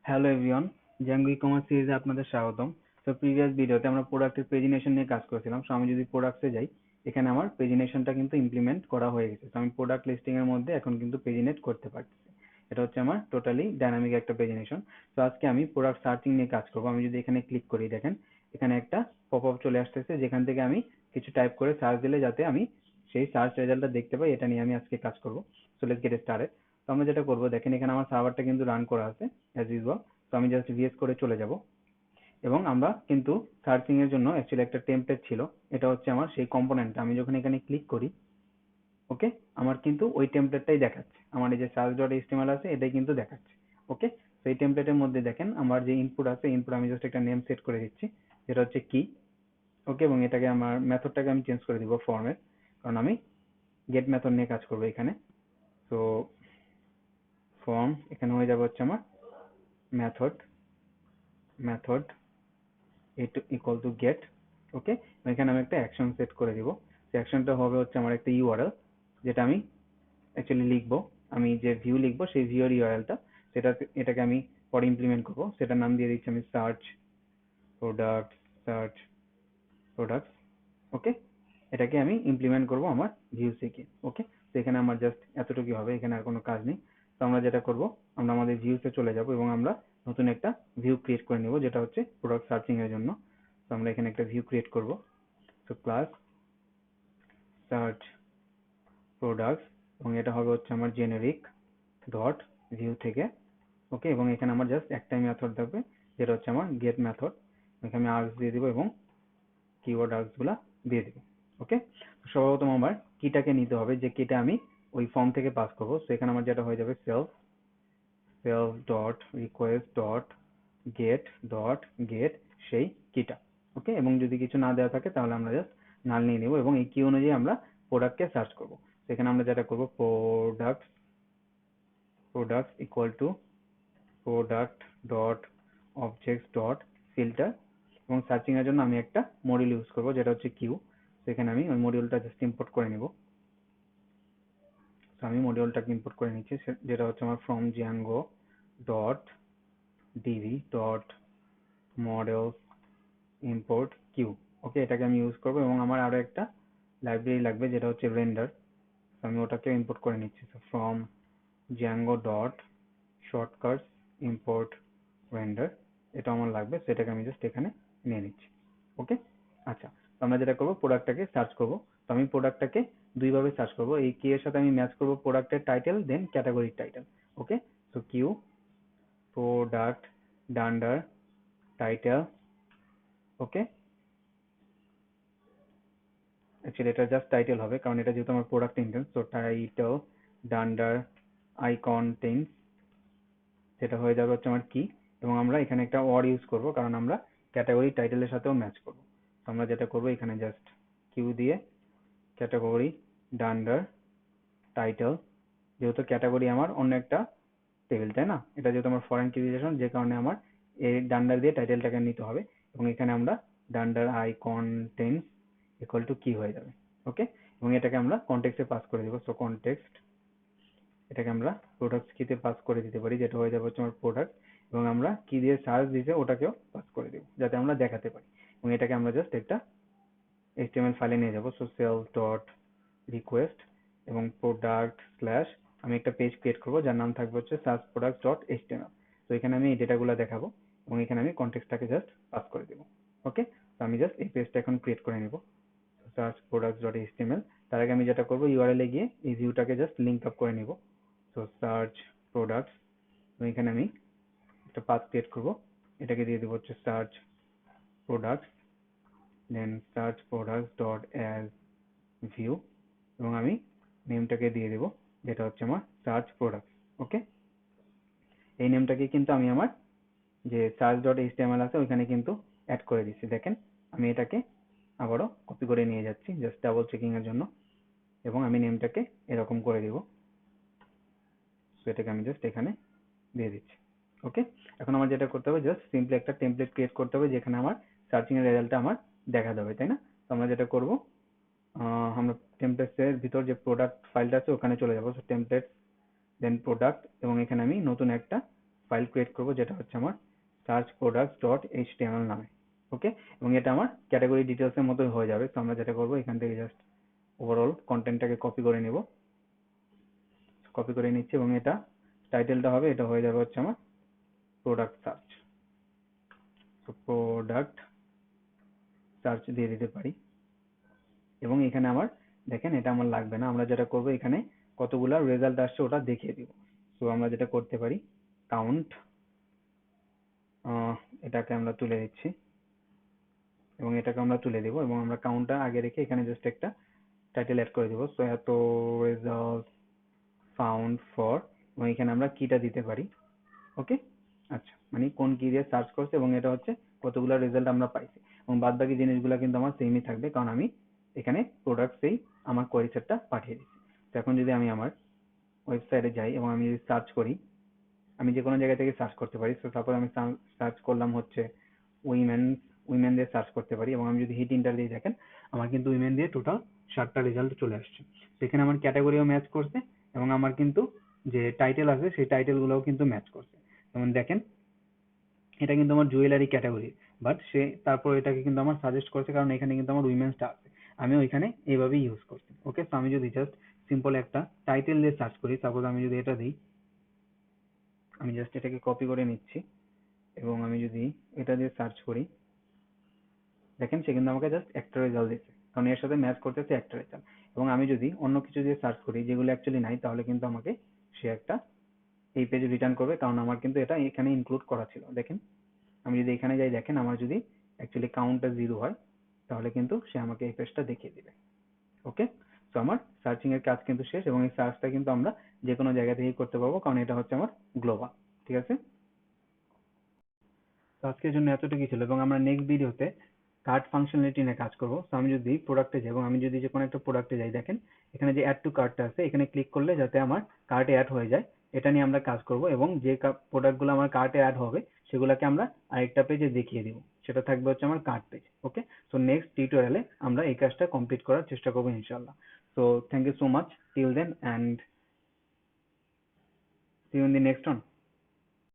Hello everyone, Zango e-commerce সিরিজে আপনাদের স্বাগতম। তো প্রিভিয়াস ভিডিওতে আমরা প্রোডাক্টের পেজিনেশন নিয়ে কাজ করেছিলাম। সো আমি যদি প্রোডাক্টসে যাই, এখানে আমার পেজিনেশনটা কিন্তু ইমপ্লিমেন্ট করা হয়ে গেছে। তো আমি প্রোডাক্ট লিস্টিং এর মধ্যে এখন কিন্তু পেজিনেট করতে পারছি। এটা হচ্ছে আমার টোটালি ডাইনামিক একটা পেজিনেশন। তো আজকে আমি প্রোডাক্ট সার্চিং নিয়ে কাজ করবো। আমি যদি এখানে ক্লিক করি, দেখেন এখানে একটা পপ আপ চলে আসতেছে, যেখান থেকে আমি কিছু টাইপ করে সার্চ দিলে যাতে আমি সেই সার্চ রেজাল্টটা দেখতে পাই, এটা নিয়ে আমি আজকে কাজ করবো। So let's get started. তো আমরা যেটা করবো, দেখেন এখানে আমার সার্ভারটা কিন্তু রান করা আছে অ্যাজ ইউজুয়াল। তো আমি জাস্ট ভিএস করে চলে যাব, এবং আমরা কিন্তু সার্চিং এর জন্য অ্যাকচুয়ালি একটা টেমপ্লেট ছিল। এটা হচ্ছে আমার সেই কম্পোনেন্ট। আমি যখন এখানে ক্লিক করি, ওকে, আমার কিন্তু ওই টেমপ্লেটটাই দেখাচ্ছে। আমার এই যে সার্চ ডট এইচটিএমএল আছে, এটাই কিন্তু দেখাচ্ছে। ওকে, তো এই টেমপ্লেটের মধ্যে দেখেন আমার যে ইনপুট আছে, ইনপুট আমি জাস্ট একটা নেম সেট করে দিচ্ছি, যেটা হচ্ছে কি। ওকে, এবং এটাকে আমার মেথডটাকে আমি চেঞ্জ করে দিব ফর্মের, কারণ আমি গেট মেথড নিয়ে কাজ করবো এখানে। তো ফর্ম এখানে হয়ে যাবে হচ্ছে আমার method, method equal to get. Okay, এখানে আমি একটা অ্যাকশন সেট করে দিব। সেই অ্যাকশনটা হবে হচ্ছে আমার একটা ইউআরএল, যেটা আমি অ্যাকচুয়ালি লিখবো। আমি যে ভিউ লিখবো সেই ভিউর ইউআরএলটা, সেটা এটাকে আমি পরে ইমপ্লিমেন্ট করবো। সেটার নাম দিয়ে দিচ্ছি আমি সার্চ প্রোডাক্ট, সার্চ প্রোডাক্টস। ওকে, এটাকে আমি ইমপ্লিমেন্ট করব আমার ভিউ থেকে। ওকে, তো এখানে আমার জাস্ট এতটুকুই হবে, এখানে আর কোনো কাজ নেই। তো আমরা যেটা করব, আমরা আমাদের ভিউতে চলে যাব এবং আমরা নতুন একটা ভিউ ক্রিয়েট করে নেব, যেটা হচ্ছে প্রোডাক্ট সার্চিং এর জন্য। তো আমরা এখানে একটা ভিউ ক্রিয়েট করব। তো ক্লাস সার্চ প্রোডাক্টস, এবং এটা হবে হচ্ছে আমার জেনেরিক ডট ভিউ থেকে। ওকে, এবং এখানে আমার জাস্ট একটাই মেথড থাকবে, যেটা হচ্ছে আমার গেট মেথড। এখানে আমি আর্গস দিয়ে দিব এবং কিওয়ার্ড আর্গস গুলা দিয়ে দিব। ওকে, সর্বপ্রথম আমার কিটাকে নিতে হবে, যে কিটা আমি ওই ফর্ম থেকে পাস করবো। তো এখানে আমার যেটা হয়ে যাবে self, self dot request dot gate dot gate সেই কিটা। ওকে, এবং যদি কিছু না দেওয়া থাকে তাহলে আমরা জাস্ট নাল নিয়ে নিব, এবং এই কি অনুযায়ী আমরা প্রোডাক্টকে সার্চ করব। সেখানে আমরা যেটা করব, product, product equal to product dot objects dot filter, এবং সার্চিং এর জন্য আমি একটা মডিউল ইউজ করব, যেটা হচ্ছে কিউ। সেখানে আমি ওই মডিউলটা জাস্ট ইম্পোর্ট করে নিব। তো আমি মডিউলটাকে ইম্পোর্ট করে নিচ্ছি, যেটা হচ্ছে আমার from Django dot DB dot model import Q. Okay, এটাকে আমি ইউজ করব, এবং আমার আরো একটা লাইব্রেরি লাগবে, যেটা হচ্ছে রেন্ডার। আমি ওটাকে ইম্পোর্ট করে নিচ্ছি। তো from Django dot shortcuts import render, এটা আমার লাগবে, সেটাকে আমি জাস্ট এখানে নিয়ে নিচ্ছি। ওকে, আচ্ছা, তো আমরা যেটা করবো, প্রোডাক্টটাকে সার্চ করব। তো আমি প্রোডাক্টটাকে দুইভাবে সার্চ করব। এই কি এর সাথে আমি ম্যাচ করব প্রোডাক্টের টাইটেল, দেন ক্যাটাগরির টাইটেল। ওকে, তো কিউ প্রোডাক্ট ডান্ডার টাইটেল। ওকে, অ্যাকচুয়ালি এটা জাস্ট টাইটেল হবে, কারণ এটা যেহেতু আমার প্রোডাক্ট ইন্টেন্স। তো টাইটেল ডান্ডার আইকন টেন্স, সেটা হয়ে যাবে হচ্ছে আমার কি। এবং আমরা এখানে একটা অর ইউজ করব, কারণ আমরা ক্যাটাগরি টাইটেলের সাথেও ম্যাচ করব। তো আমরা যেটা করব, এখানে জাস্ট কিউ দিয়ে ক্যাটাগরি ডান্ডার টাইটেল, যেহেতু ক্যাটাগরি আমার অন্য একটা টেবিল, তাই না? এটা যেহেতু আমার ফরেন কি রিলেশন, যে কারণে আমার এই ডান্ডার দিয়ে টাইটেলটাকে নিতে হবে, এবং এখানে আমরা ডান্ডার আই কন্টেন্টস ইকুয়াল টু কি হয়ে যাবে। ওকে, এবং এটাকে আমরা কনটেক্সটে পাস করে দেবো। সো কনটেক্সট, এটাকে আমরা প্রোডাক্টস কিতে পাস করে দিতে পারি, যেটা হয়ে যাবে হচ্ছে আমার প্রোডাক্ট, এবং আমরা কি দিয়ে সার্চ দিতে ওটাকেও পাস করে দেবো, যাতে আমরা দেখাতে পারি। এবং এটাকে আমরা জাস্ট একটা এইচটিএমএল ফাইলে নিয়ে যাবো। সো সেলফ ডট রিকোয়েস্ট এবং প্রোডাক্ট স্ল্যাশ, আমি একটা পেজ ক্রিয়েট করবো যার নাম থাকবে হচ্ছে সার্চ প্রোডাক্ট ডট এইচটিএমএল। তো এখানে আমি এই ডেটাগুলো দেখাবো, এবং এখানে আমি কনটেক্সটটাকে জাস্ট পাস করে দেবো। ওকে, তো আমি জাস্ট এই পেজটা এখন ক্রিয়েট করে নিব, সার্চ প্রোডাক্ট ডট এইচটিএমএল। তার আগে আমি যেটা করবো, ইউআরএল এ গিয়ে এই ভিউটাকে জাস্ট লিঙ্ক আপ করে নিব। তো সার্চ প্রোডাক্টস, এখানে আমি একটা পাথ ক্রিয়েট করব, এটাকে দিয়ে দেবো হচ্ছে search products, then search products dot as view, এবং আমি নেমটাকে দিয়ে দেবো, যেটা হচ্ছে আমার সার্চ প্রোডাক্টস। ওকে, এই নেমটাকে কিন্তু আমি আমার যে সার্চ ডট এইচটিএমএল আছে ওইখানে কিন্তু অ্যাড করে দিচ্ছি। দেখেন আমি এটাকে আবারও কপি করে নিয়ে যাচ্ছি জাস্ট ডাবল চেকিং এর জন্য, এবং আমি নেমটাকে এরকম করে দিব। সো এটাকে আমি জাস্ট এখানে দিয়ে দিচ্ছি। ওকে, এখন আমার যেটা করতে হবে, জাস্ট সিম্পলি একটা টেমপ্লেট ক্রিয়েট করতে হবে, যেখানে আমার সার্চিং এর রেজাল্টটা আমার দেখা যাবে, তাই না? তো আমরা যেটা করব, আমরা টেমপ্লেটস এর ভিতর যে প্রোডাক্ট ফাইলটা আছে ওখানে চলে যাবো। সো টেমপ্লেট, দেন প্রোডাক্ট, এবং এখানে আমি নতুন একটা ফাইল ক্রিয়েট করব যেটা হচ্ছে আমার সার্চ প্রোডাক্টস ডট এইচটিএমএল নামে। ওকে, এবং এটা আমার ক্যাটাগরি ডিটেলসের মতোই হয়ে যাবে। তো আমরা যেটা করবো এখান থেকে জাস্ট ওভারঅল কন্টেন্টটাকে কপি করে নেব, কপি করে নিচ্ছি, এবং এটা টাইটেলটা হবে, এটা হয়ে যাবে হচ্ছে আমার প্রোডাক্ট সার্চ। তো প্রোডাক্ট সার্চ দিয়ে দিতে পারি, এবং এখানে আমার দেখেন এটা আমার লাগবে না। আমরা যেটা করব এখানে কতগুলা রেজাল্ট আসছে ওটা দেখিয়ে দিব। তো আমরা যেটা করতে পারি কাউন্ট, এটাকে আমরা তুলে দিচ্ছি এবং এটাকে আমরা তুলে দেব, এবং আমরা কাউন্টটা আগে রেখে এখানে জাস্ট একটা টাইটেল অ্যাড করে দেব। সো এত রেজাল্ট ফাউন্ড ফর, এবং এখানে আমরা কিটা দিতে পারি। ওকে, আচ্ছা, মানে কোন কি দিয়ে সার্চ করছে এবং এটা হচ্ছে কতগুলো রেজাল্ট আমরা পাইছি, এবং বাদ বাকি জিনিসগুলো কিন্তু আমার সেমই থাকবে, কারণ আমি এখানে প্রোডাক্টসেই আমার কোয়েরি সেটটা পাঠিয়ে দিচ্ছি। তো এখন যদি আমি আমার ওয়েবসাইটে যাই এবং আমি যদি সার্চ করি, আমি যে কোনো জায়গা থেকে সার্চ করতে পারি। তো তারপর আমি সার্চ করলাম হচ্ছে উইমেন, উইমেন দিয়ে সার্চ করতে পারি, এবং আমি যদি হিট ইন্টার দিয়ে দেখেন আমার কিন্তু উইমেন দিয়ে টোটাল 7টা রেজাল্ট চলে আসছে। সেখানে আমার ক্যাটাগরিও ম্যাচ করছে, এবং আমার কিন্তু যে টাইটেল আছে সেই টাইটেল গুলোও কিন্তু ম্যাচ করছে। যেমন দেখেন এটা কিন্তু আমার জুয়েলারি ক্যাটাগরি, বাট সে তারপর এটাকে কিন্তু আমার সাজেস্ট করছে কারণ এখানে কিন্তু আমার উইমেন্সটা আছে, আমিও এখানে এইভাবেই ইউজ করছি। ওকে, তো আমি যদি জাস্ট সিম্পল একটা টাইটেল দিয়ে সার্চ করি, সাপোজ আমি যদি এটা দিই, আমি জাস্ট এটাকে কপি করে নিচ্ছি, এবং আমি যদি এটা দিয়ে সার্চ করি, দেখেন সে কিন্তু আমাকে জাস্ট একটা রেজাল্ট দিচ্ছে, কারণ এর সাথে ম্যাচ করতেছে একটা রেজাল্ট। এবং আমি যদি অন্য কিছু দিয়ে সার্চ করি যেগুলো অ্যাকচুয়ালি নাই, তাহলে কিন্তু আমাকে সে একটা এই পেজে রিটার্ন করবে, কারণ আমার কিন্তু এটা এখানে ইনক্লুড করা ছিল। দেখেন আমি যদি এখানে যাই, দেখেন আমার যদি অ্যাকচুয়ালি কাউন্টটা 0 হয়, তাহলে কিন্তু সে আমাকে এই পেজটা দেখিয়ে দিবে। ওকে, তো আমার সার্চিং এর কাজ কিন্তু শেষ, এবং এই সার্চটা কিন্তু আমরা যে কোনো জায়গা থেকেই করতে পারবো, কারণ এটা হচ্ছে আমার গ্লোবাল। ঠিক আছে, তো আজকের জন্য এতটুকুই ছিল, এবং আমরা নেক্সট ভিডিওতে কার্ট ফাংশনালিটি নিয়ে কাজ করবো। তো আমি যদি প্রোডাক্টে যাই, এবং আমি যদি যে কোনো একটা প্রোডাক্টে যাই, দেখেন এখানে যে অ্যাড টু কার্টটা আছে, এখানে ক্লিক করলে যাতে আমার কার্টে অ্যাড হয়ে যায়, এটা নিয়ে আমরা কাজ করব। এবং যে প্রোডাক্টগুলো আমার কার্টে অ্যাড হবে সেগুলোকে আমরা আরেকটা পেজে দেখিয়ে দিব, সেটা থাকবে হচ্ছে আমার cart page. Okay, so next টিউটোরিয়ালে আমরা এই কাজটা কমপ্লিট করার চেষ্টা করবো ইনশাল্লাহ। So thank you so much till then, and see you in the next one.